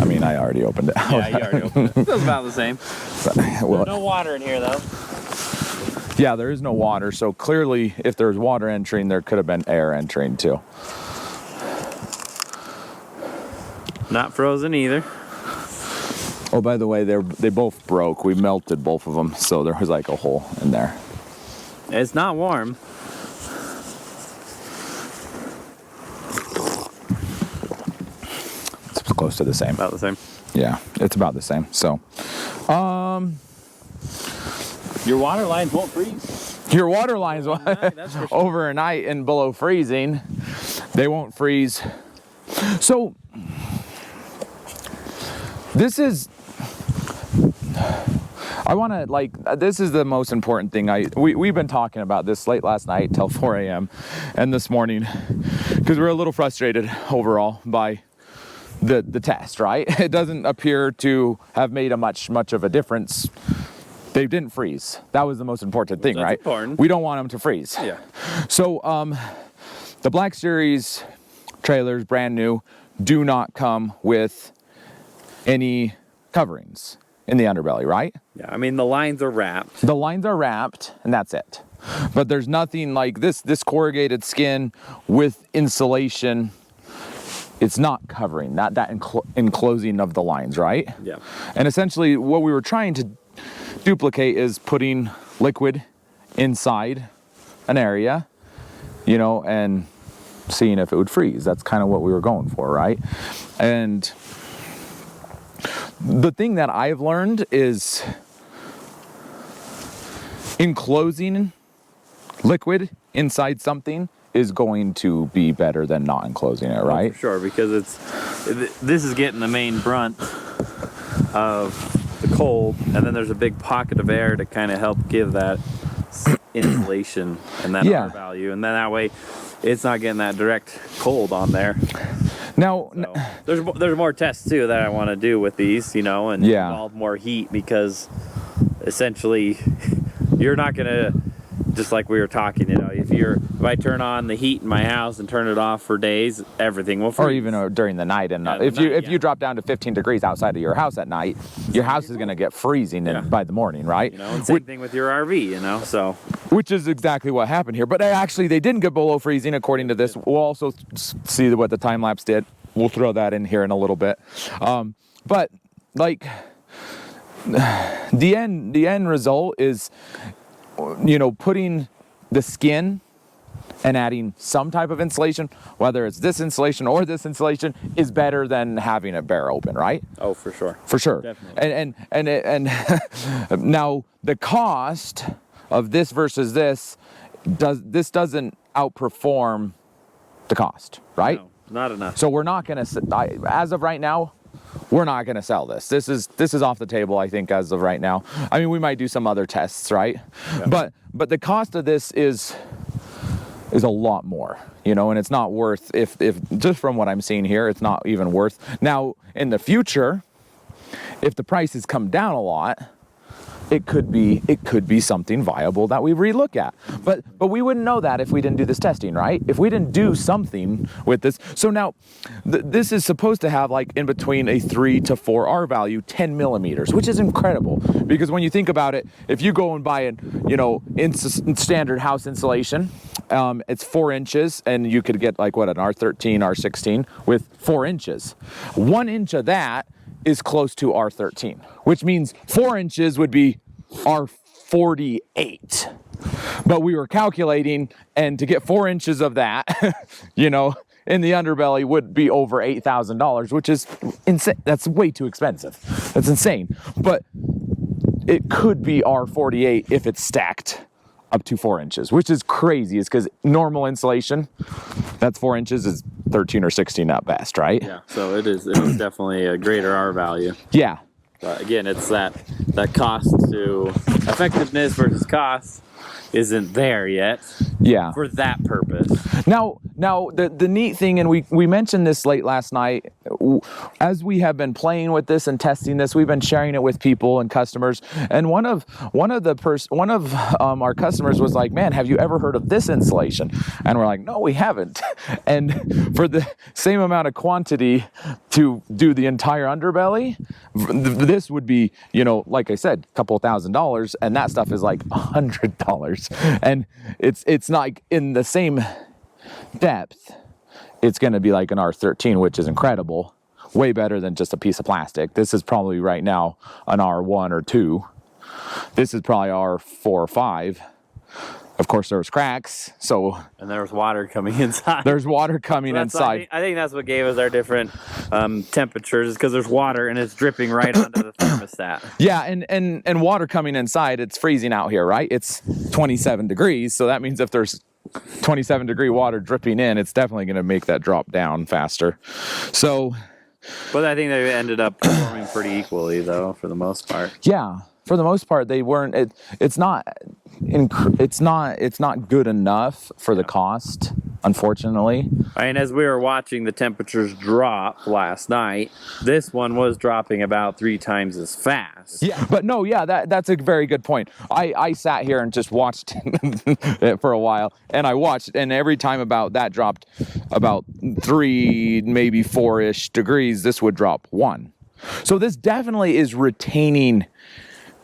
I mean, I already opened it. Yeah, you already opened it. It was about the same. Well, No water in here though. yeah, there is no water. So clearly, if there's water entering, there could have been air entering too. Not frozen either. Oh, by the way, they both broke. We melted both of them, so there was like a hole in there. It's not warm. It's close to the same. About the same. Yeah, it's about the same. So, Your water lines won't freeze. your water lines That's for sure. overnight and below freezing, they won't freeze. So, this is. I want to this is the most important thing. We've been talking about this late last night till 4 a.m. and this morning because we're a little frustrated overall by the test, right? It doesn't appear to have made much of a difference. They didn't freeze. That was the most important thing, That's right? important. We don't want them to freeze. Yeah. So the Black Series trailers, brand new, do not come with any coverings in the underbelly, right? Yeah, I mean the lines are wrapped. The lines are wrapped and that's it. But there's nothing like this corrugated skin with insulation. It's not covering that enclosing of the lines, right? Yeah. And essentially what we were trying to duplicate is putting liquid inside an area, and seeing if it would freeze. That's kind of what we were going for, right? And the thing that I've learned is enclosing liquid inside something is going to be better than not enclosing it, right? For sure, because this is getting the main brunt of the cold, and then there's a big pocket of air to kind of help give that insulation and that Yeah. R value, and then that way it's not getting that direct cold on there. Now, So, there's more tests too that I want to do with these, and Yeah. involve more heat, because essentially you're not gonna, just like we were talking, if I turn on the heat in my house and turn it off for days, everything will freeze. or even during the night, and Yeah, if the night, you drop down to 15 degrees outside of your house at night, your house is going to get freezing Yeah. by the morning, right? And same thing with your RV, so. Which is exactly what happened here. But actually, they didn't get below freezing according to this. We'll also see what the time lapse did. We'll throw that in here in a little bit. But like the end result is, you know, putting the skin and adding some type of insulation, whether it's this insulation or this insulation, is better than having it bare open, right? Oh, for sure. For sure. Definitely. And now the cost of this versus this doesn't outperform the cost, right? No, not enough. So we're not going to, as of right now, we're not going to sell this. This is off the table, I think, as of right now. I mean, we might do some other tests, right? Yeah. But the cost of this is a lot more, you know, and it's not worth, if just from what I'm seeing here, it's not even worth. Now, in the future, if the prices come down a lot, it could be something viable that we relook at. But we wouldn't know that if we didn't do this testing, right? If we didn't do something with this. So now this is supposed to have like in between a 3 to 4 R value, 10 millimeters, which is incredible. Because when you think about it, if you go and buy an, you know, standard house insulation, it's 4 inches, and you could get like what, an R13, R16 with 4 inches. 1 inch of that is close to R13, which means 4 inches would be R48. But we were calculating, and to get 4 inches of that, you know, in the underbelly would be over $8,000, which is insane. That's way too expensive. That's insane. But it could be R48 if it's stacked up to 4 inches, which is crazy. It's because normal insulation, that's 4 inches, is 13 or 16 at best, right? Yeah, so it is definitely a greater R value. Yeah. But again, it's that cost to effectiveness versus cost isn't there yet. Yeah. For that purpose. Now the neat thing, and we mentioned this late last night, as we have been playing with this and testing this, we've been sharing it with people and customers. And one of our customers was like, "Man, have you ever heard of this insulation?" And we're like, "No, we haven't." And for the same amount of quantity to do the entire underbelly, this would be, you know, like I said, a couple $1,000s, and that stuff is like $100. And it's not like in the same depth. It's going to be like an R13, which is incredible, way better than just a piece of plastic. This is probably right now an R1 or 2. This is probably R4 or 5. Of course, there was cracks, and there was water coming inside. There's water coming inside. I think that's what gave us our different temperatures, is because there's water and it's dripping right onto the thermostat. Yeah, and water coming inside, it's freezing out here, right? It's 27 degrees, so that means if there's 27-degree water dripping in, it's definitely going to make that drop down faster. So, but I think they ended up performing pretty equally, though, for the most part. Yeah, for the most part, they weren't. It's not good enough for the cost, unfortunately. And as we were watching the temperatures drop last night, this one was dropping about 3 times as fast. Yeah, but no, yeah, that's a very good point. I sat here and just watched it for a while, and I watched, and every time about that dropped about 3, maybe 4-ish degrees, this would drop 1. So this definitely is retaining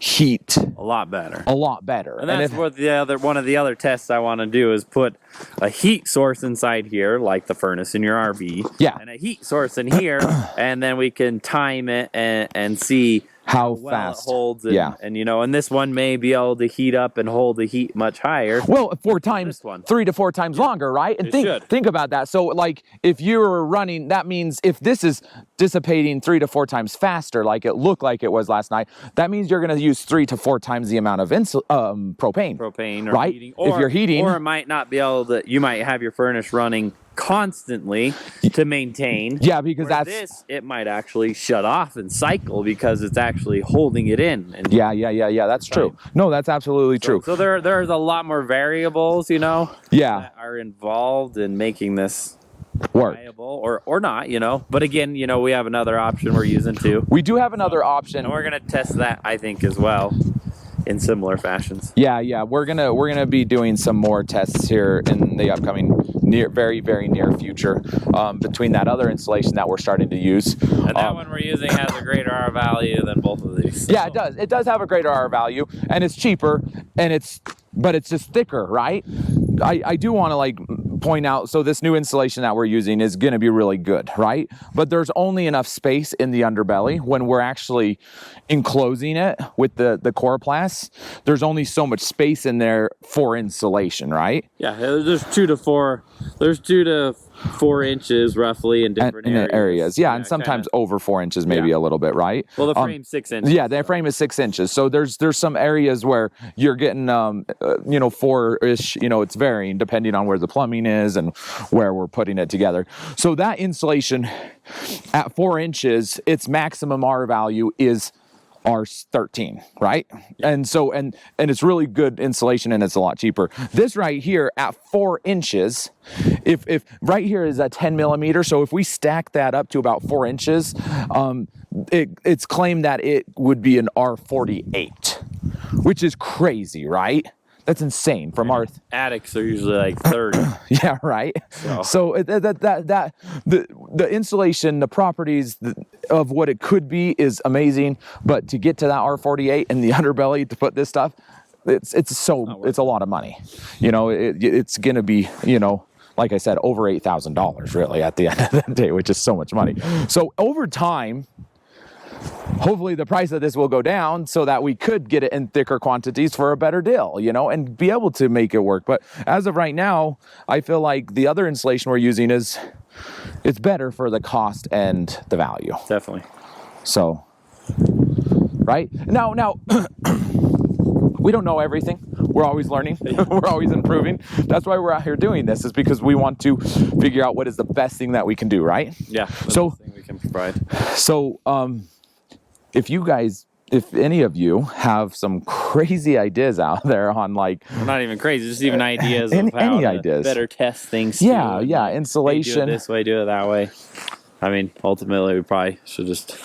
heat a lot better. And that's what one of the other tests I want to do is put a heat source inside here, like the furnace in your RV. Yeah. And a heat source in here, and then we can time it and see how well fast it holds. And you know, and this one may be able to heat up and hold the heat much higher. Well, 4 times, 3 to 4 times longer, right? And think about that. So, like, if you're running, that means if this is dissipating 3 to 4 times faster, like it looked like it was last night, that means you're going to use 3 to 4 times the amount of propane, or right? Heating. If you're heating, or it might not be able to. You might have your furnace running constantly to maintain. Yeah, because it might actually shut off and cycle because it's actually holding it in. And yeah, that's true. No, that's absolutely true. So there's a lot more variables, you know, that are involved in making this work, viable or not, you know. But again, you know, we have another option we're using too. We do have another option, and we're gonna test that, I think, as well, in similar fashions. Yeah, we're gonna be doing some more tests here in the upcoming very, very near future, between that other insulation that we're starting to use. And that one we're using has a greater R value than both of these. Yeah, it does. It does have a greater R value, and it's cheaper, but it's just thicker, right? I do want to point out, so this new insulation that we're using is going to be really good, right? But there's only enough space in the underbelly when we're actually enclosing it with the coroplast. There's only so much space in there for insulation, right? Yeah, there's 2 to 4. There's 2 to 4 inches roughly in different areas. Yeah, and sometimes over 4 inches, maybe a little bit, right? Well, the frame's 6 inches. Yeah, the frame is 6 inches. So there's some areas where you're getting, 4-ish, it's varying depending on where the plumbing is and where we're putting it together. So that insulation at 4 inches, its maximum R value is R13, right? And so, and it's really good insulation and it's a lot cheaper. This right here at 4 inches, if right here is a 10 millimeter, so if we stack that up to about 4 inches, it's claimed that it would be an R48, which is crazy, right? That's insane from our attics are usually like 30. Yeah, right. So the insulation, the properties of what it could be is amazing, but to get to that R48 and the underbelly to put this stuff, it's a lot of money. It's gonna be, like I said, over $8,000 really at the end of the day, which is so much money. So over time, hopefully the price of this will go down so that we could get it in thicker quantities for a better deal, and be able to make it work. But as of right now, I feel like the other insulation we're using it's better for the cost and the value. Definitely. So, right? Now, we don't know everything. We're always learning. We're always improving. That's why we're out here doing this, is because we want to figure out what is the best thing that we can do, right? Yeah. So, the best thing we can provide. So, if any of you have some crazy ideas out there on Well, not even crazy, just even ideas of how any to ideas. better test things. Yeah, too. yeah, Hey, insulation. do it this way, do it that way. I mean, ultimately, we probably should just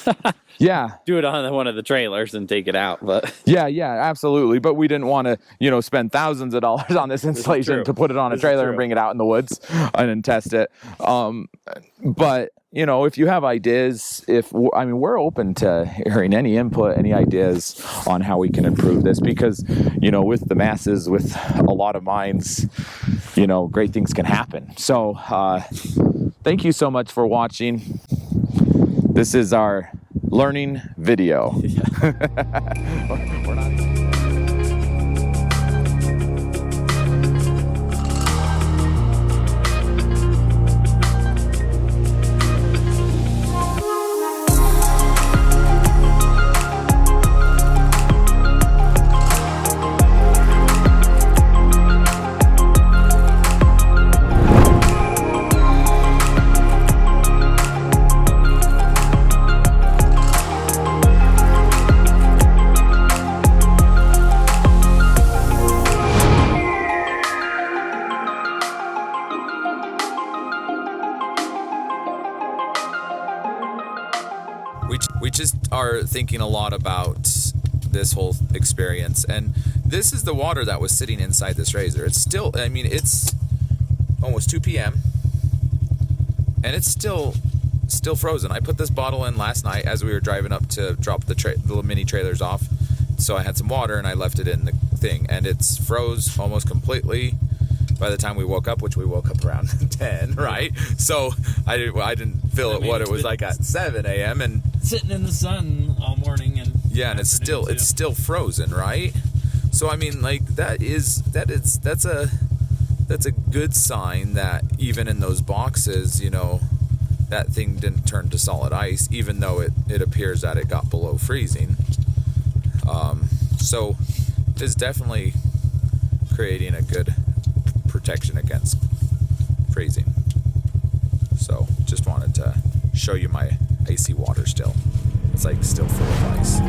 Yeah. do it on one of the trailers and take it out. But Yeah, absolutely. But we didn't want to, spend ththousands of dollars on this insulation to put it on a trailer and bring it out in the woods and then test it. But if you have ideas, we're open to hearing any input, any ideas on how we can improve this, because, with the masses, with a lot of minds, great things can happen. So, thank you so much for watching. This is our learning video. We're not even... We just are thinking a lot about this whole experience, and this is the water that was sitting inside this razor. It's still, it's almost 2 p.m. and it's still frozen. I put this bottle in last night as we were driving up to drop the little mini trailers off, so I had some water and I left it in the thing, and it's froze almost completely by the time we woke up, which we woke up around 10, right? So I didn't feel what it was like at 7 a.m. and sitting in the sun all morning and and it's still frozen, right? So that's a good sign that even in those boxes, that thing didn't turn to solid ice, even though it appears that it got below freezing. So it's definitely creating a good protection against freezing. So just wanted to show you my icy water still. It's still full of ice.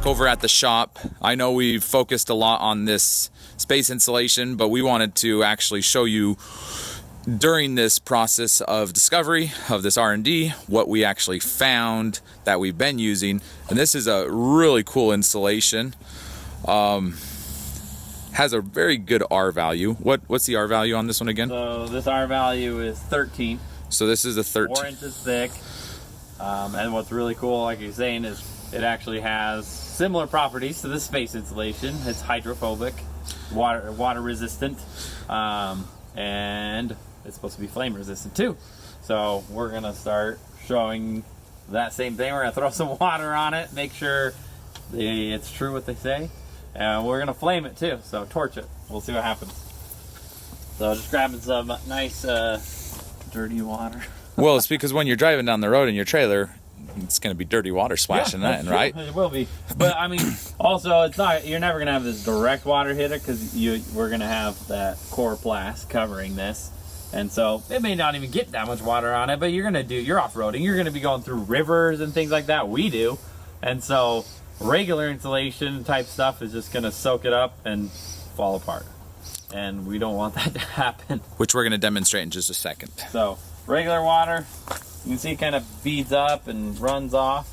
back over at the shop. I know we've focused a lot on this space insulation, but we wanted to actually show you during this process of discovery of this R&D what we actually found that we've been using. And this is a really cool insulation. Has a very good R value. What's the R value on this one again? So this R value is 13. So this is a 13. 4 inches thick. And what's really cool, like you're saying, is it actually has similar properties to the space insulation. It's hydrophobic, water resistant, and it's supposed to be flame resistant too. So we're gonna start showing that same thing. We're gonna throw some water on it, make sure it's true what they say, and we're gonna flame it too. So torch it. We'll see what happens. So just grabbing some nice dirty water. Well, it's because when you're driving down the road in your trailer, it's going to be dirty water splashing that, right? It will be. But I mean, also, it's not. You're never going to have this direct water hit it because we're going to have that coroplast covering this, and so it may not even get that much water on it. But you're off-roading. You're going to be going through rivers and things like that. We do, and so regular insulation type stuff is just going to soak it up and fall apart, and we don't want that to happen. Which we're going to demonstrate in just a second. So regular water. You can see it kind of beads up and runs off.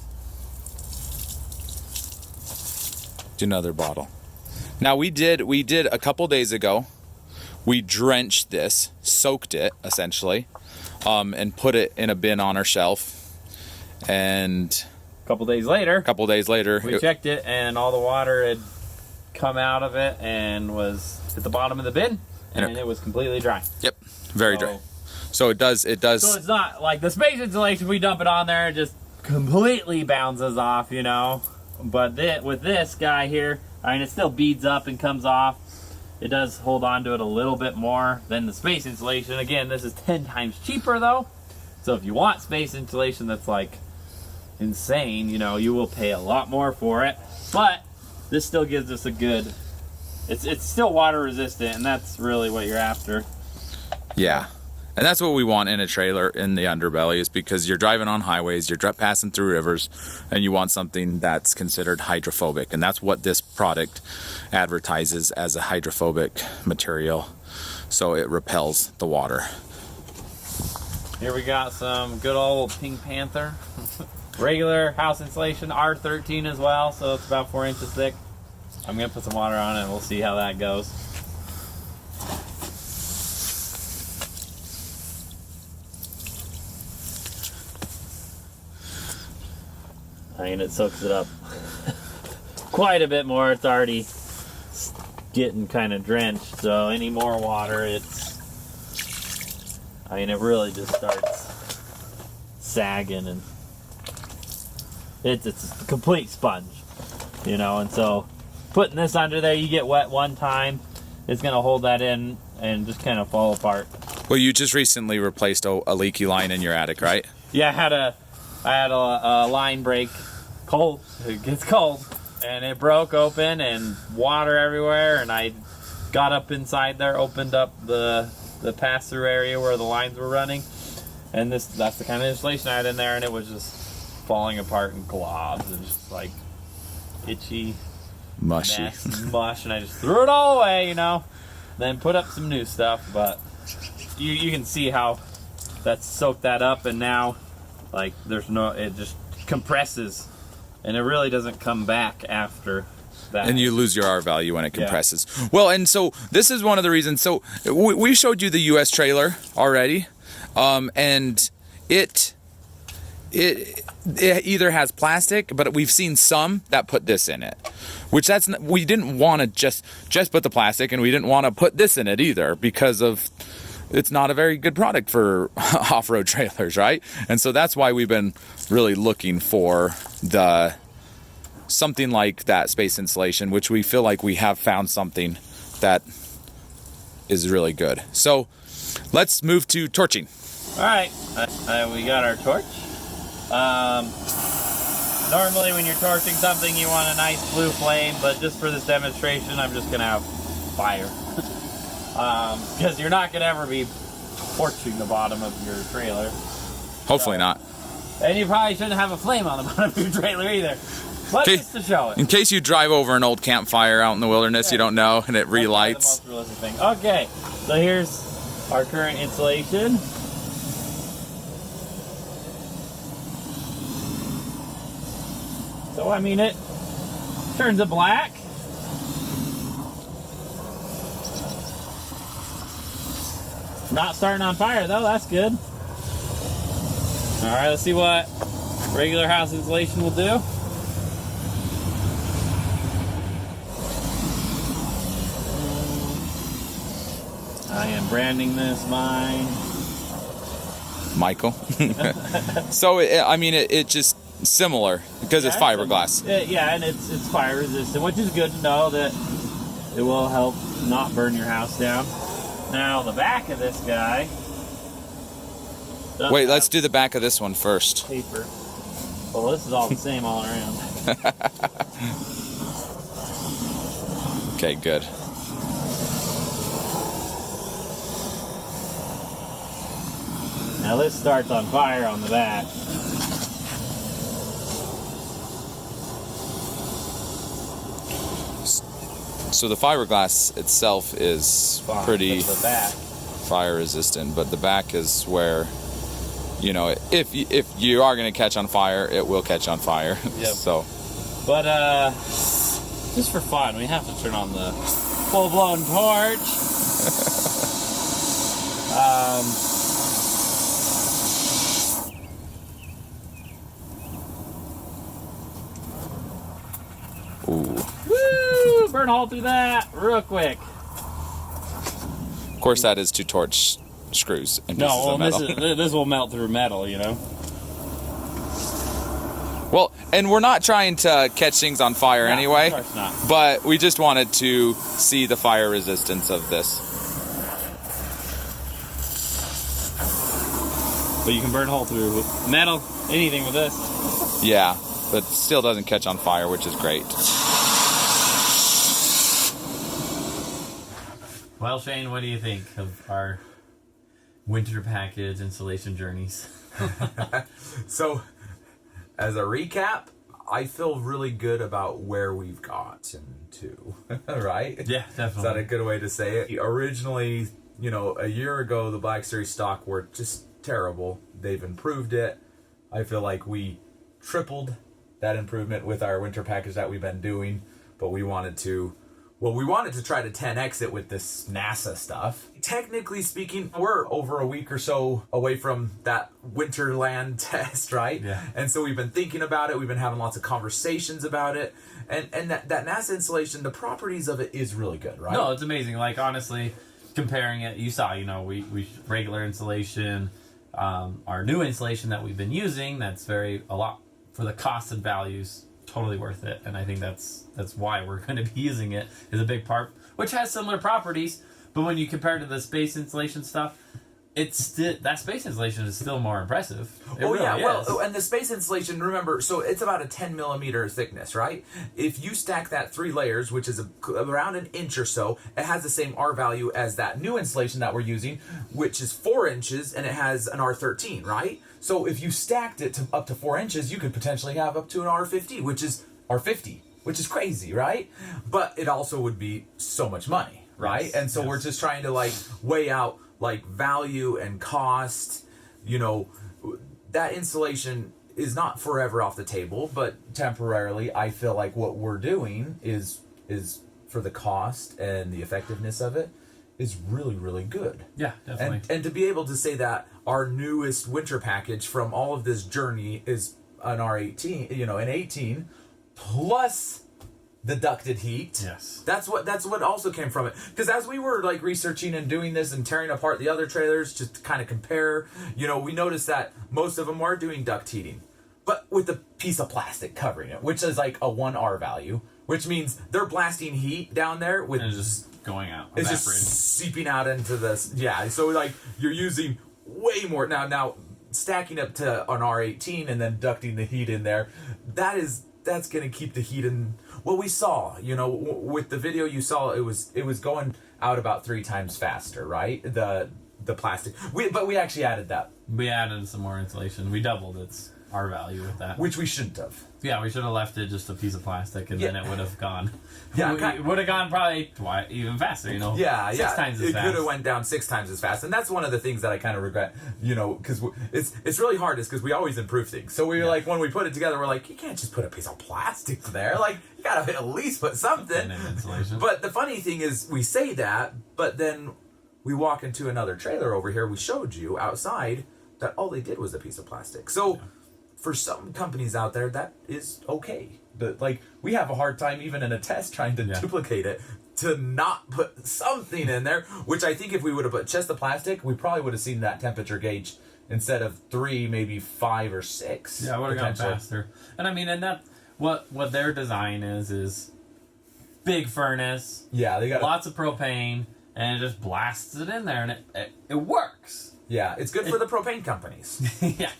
To another bottle. Now we did a couple days ago, we drenched this, soaked it essentially, and put it in a bin on our shelf. And A couple days later, we checked it, and all the water had come out of it and was at the bottom of the bin, and it was completely dry. Yep, very dry. So it does. So it's not like the space insulation, we dump it on there, it just completely bounces off, you know. But with this guy here, I mean, it still beads up and comes off. It does hold on to it a little bit more than the space insulation. Again, this is 10 times cheaper though. So if you want space insulation that's like insane, you know, you will pay a lot more for it. But this still gives us a good, it's still water resistant, and that's really what you're after. Yeah. And that's what we want in a trailer in the underbelly, is because you're driving on highways, you're passing through rivers, and you want something that's considered hydrophobic. And that's what this product advertises as, a hydrophobic material. So it repels the water. Here we got some good old Pink Panther. Regular house insulation, R13 as well, so it's about 4 inches thick. I'm going to put some water on it and we'll see how that goes. I mean, it soaks it up quite a bit more. It's already getting kind of drenched, so any more water, it really just starts sagging, and it's a complete sponge, you know. And so putting this under there, you get wet one time, it's going to hold that in and just kind of fall apart. Well, you just recently replaced a leaky line in your attic, right? Yeah, I had a line break. Cold. It gets cold, and it broke open, and water everywhere. And I got up inside there, opened up the pass-through area where the lines were running, and that's the kind of insulation I had in there, and it was just falling apart in globs and just like itchy, mushy mush, and I just threw it all away, you know. Then put up some new stuff, but you can see how that's soaked that up, and now like it just compresses, and it really doesn't come back after that. And you lose your R value when it compresses. Yeah. Well, and so this is one of the reasons. So we showed you the US trailer already, and it either has plastic, but we've seen some that put this in it, which we didn't want to just put the plastic, and we didn't want to put this in it either, because of it's not a very good product for off-road trailers, right? And so that's why we've been really looking for something like that space insulation, which we feel like we have found something that is really good. So let's move to torching. All right, we got our torch. Normally when you're torching something, you want a nice blue flame, but just for this demonstration, I'm just gonna have fire. Because you're not gonna ever be torching the bottom of your trailer. Hopefully not. And you probably shouldn't have a flame on the bottom of your trailer either. But just to show it. In case you drive over an old campfire out in the wilderness, you don't know, and it relights. That's the most realistic thing. Okay, so here's our current insulation. So I mean, it turns it black. Not starting on fire though, that's good. Alright, let's see what regular house insulation will do. I am branding this mine. Michael. So, I mean, it just similar because it's fiberglass. Yeah, and it's fire resistant, which is good to know that it will help not burn your house down. Now, the back of this guy. Wait, let's do the back of this one first. Paper. Well, this is all the same all around. Okay, good. Now this starts on fire on the back. So the fiberglass itself is Fine, pretty but the back. fire resistant, but the back is where, you know, if you are going to catch on fire, it will catch on fire. Yep. So, But just for fun, we have to turn on the full-blown torch. ooh. Woo! Burn a hole through that real quick. Of course, that is 2 torch screws and pieces No, of well, metal. this will melt through metal, you know. Well, and we're not trying to catch things on fire No, anyway, of course not. but we just wanted to see the fire resistance of this. But you can burn a hole through with metal, anything with this. Yeah, but still doesn't catch on fire, which is great. Well, Shane, what do you think of our winter package installation journeys? So, as a recap, I feel really good about where we've gotten to, right? Yeah, Is that a definitely. good way to say it? Originally, you know, a year ago, the Black Series stock were just terrible. They've improved it. I feel like we tripled that improvement with our winter package that we've been doing, but we wanted to try to 10x it with this NASA stuff. Technically speaking, we're over a week or so away from that Winterland test, right? Yeah. And so we've been thinking about it. We've been having lots of conversations about it. And that NASA installation, the properties of it is really good, right? No, it's amazing. Like, honestly, comparing it, you saw, you know, we regular insulation, our new insulation that we've been using, that's a lot for the cost and values. Totally worth it, and I think that's why we're going to be using it, is a big part, which has similar properties, but when you compare to the space insulation stuff, that space insulation is still more impressive. It really is. Well, and the space insulation, remember, so it's about a 10 millimeter thickness, right? If you stack that 3 layers, which is around an inch or so, it has the same R value as that new insulation that we're using, which is 4 inches, and it has an R13, right? So if you stacked it to up to 4 inches, you could potentially have up to an R50, which is crazy, right? But it also would be so much money, right? Yes, And so we're just trying to like weigh out like value and cost. You know, that insulation is not forever off the table, but temporarily I feel like what we're doing is for the cost and the effectiveness of it is really, really good. Yeah, definitely. And to be able to say that our newest winter package from all of this journey is an R18, you know, an 18 plus the ducted heat. Yes. That's what also came from it. Because as we were like researching and doing this and tearing apart the other trailers just to kind of compare, you know, we noticed that most of them are doing duct heating, but with a piece of plastic covering it, which is like a 1 R value, which means they're blasting heat down there with And it's just going out. it's just seeping out into this. Yeah, so like you're using way more now stacking up to an R18 and then ducting the heat in there. That's gonna keep the heat in. Well, we saw, you know, with the video you saw, it was going out about 3 times faster, right? The plastic. But we actually added that. We added some more insulation. We doubled its our value with that. which we shouldn't have. Yeah, we should have left it just a piece of plastic, and then it would have gone. Yeah, it would have gone probably even faster. You know. Yeah, six times as it fast. could have went down 6 times as fast, and that's one of the things that I kind of regret. You know, because it's really hard, is because we always improve things. So we were like, when we put it together, we're like, you can't just put a piece of plastic there. Like, you gotta at least put something. And insulation. But the funny thing is, we say that, but then we walk into another trailer over here. We showed you outside that all they did was a piece of plastic. So for some companies out there, that is okay. But like, we have a hard time even in a test trying to duplicate it, to not put something in there, which I think if we would have put just the plastic, we probably would have seen that temperature gauge instead of 3, maybe 5 or 6. Yeah, it would have gone faster. And I mean, and that what their design is big furnace. Yeah, they got lots of propane, and it just blasts it in there, and it works. Yeah, it's good for the propane companies. Yeah.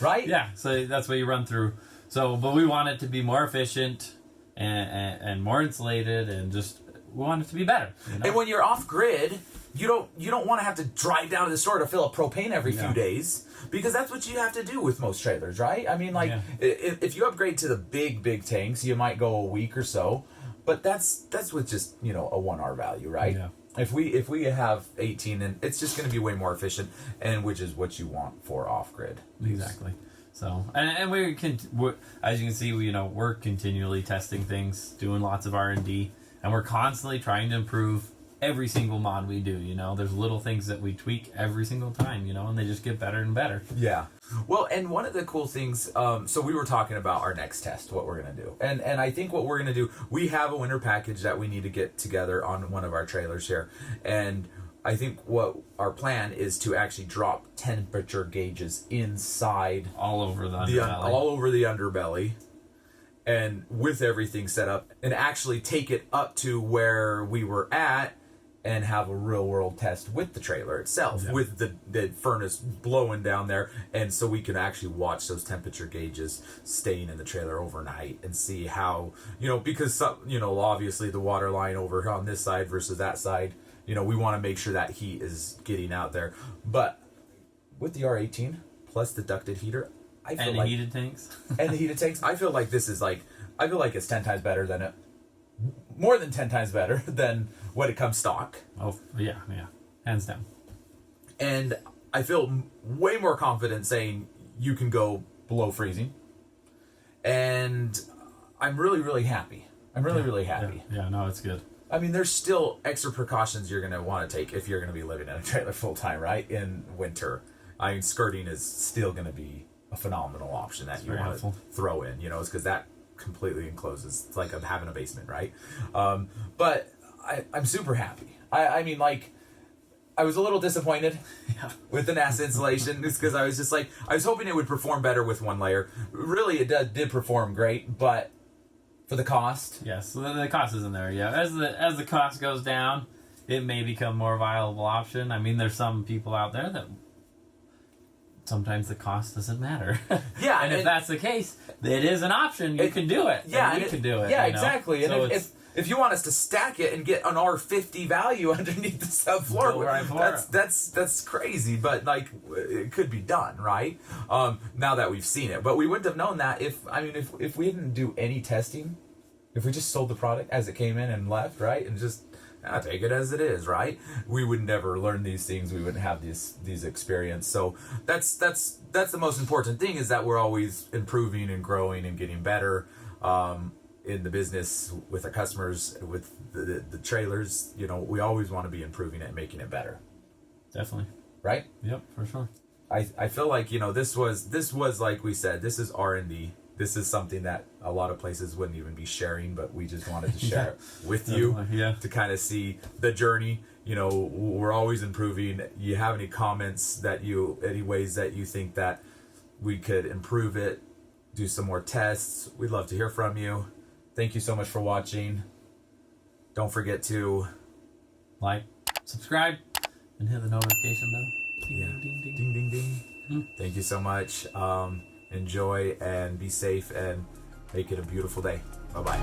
Right? Yeah, so that's what you run through. So, but we want it to be more efficient and more insulated, and just we want it to be better. You know? And when you're off grid, you don't want to have to drive down to the store to fill up propane every few days, because that's what you have to do with most trailers, right? I mean, like if you upgrade to the big tanks, you might go a week or so, but that's with just, you know, a 1R value, right? Yeah. If we have 18, and it's just going to be way more efficient, and which is what you want for off grid. Exactly. So, and we're as you can see, we're continually testing things, doing lots of R&D, and we're constantly trying to improve every single mod we do. You know, there's little things that we tweak every single time, you know, and they just get better and better. Yeah. Well, and one of the cool things, so we were talking about our next test, what we're going to do. And I think what we're going to do, we have a winter package that we need to get together on one of our trailers here. And I think what our plan is to actually drop temperature gauges inside. All over the underbelly. All over the underbelly. And with everything set up. And actually take it up to where we were at, and have a real world test with the trailer itself, with the furnace blowing down there, and so we can actually watch those temperature gauges staying in the trailer overnight and see how, because obviously the water line over on this side versus that side, we want to make sure that heat is getting out there. But with the R18 plus the ducted heater, I feel like heated tanks and the heated tanks, I feel like this is I feel like it's 10 times better than it. More than 10 times better than when it comes stock. Oh, yeah. Hands down. And I feel way more confident saying you can go below freezing. And I'm really, really happy. I'm really, really happy. Yeah, no, it's good. I mean, there's still extra precautions you're going to want to take if you're going to be living in a trailer full time, right? In winter. I mean, skirting is still going to be a phenomenal option that you want to throw in, it's because that completely encloses. It's like having a basement, right? But I'm super happy. I mean, like, I was a little disappointed with the NASA installation, just because I was just like, I was hoping it would perform better with one layer. Really, it did perform great, but for the cost. Yes, so the cost isn't there yet. As the cost goes down, it may become more viable option. I mean, there's some people out there that sometimes the cost doesn't matter. Yeah. And if that's the case, it is an option. You can do it. Yeah. And we can do it. Yeah, exactly. So and if you want us to stack it and get an R50 value underneath the subfloor, that's crazy. But like, it could be done, right? Now that we've seen it. But we wouldn't have known that if we didn't do any testing, if we just sold the product as it came in and left, right? And just take it as it is, right? We would never learn these things. We wouldn't have these experience. So that's the most important thing, is that we're always improving and growing and getting better in the business with our customers, with the trailers. We always want to be improving it and making it better. Definitely. Right? Yep, for sure. I feel like this was like we said, this is R&D. This is something that a lot of places wouldn't even be sharing, but we just wanted to share it with you to kind of see the journey. We're always improving. You have any comments any ways that you think that we could improve it, do some more tests? We'd love to hear from you. Thank you so much for watching. Don't forget to like, subscribe, and hit the notification bell. Ding, ding, ding, ding, ding, ding. Thank you so much. Enjoy and be safe and make it a beautiful day. Bye-bye.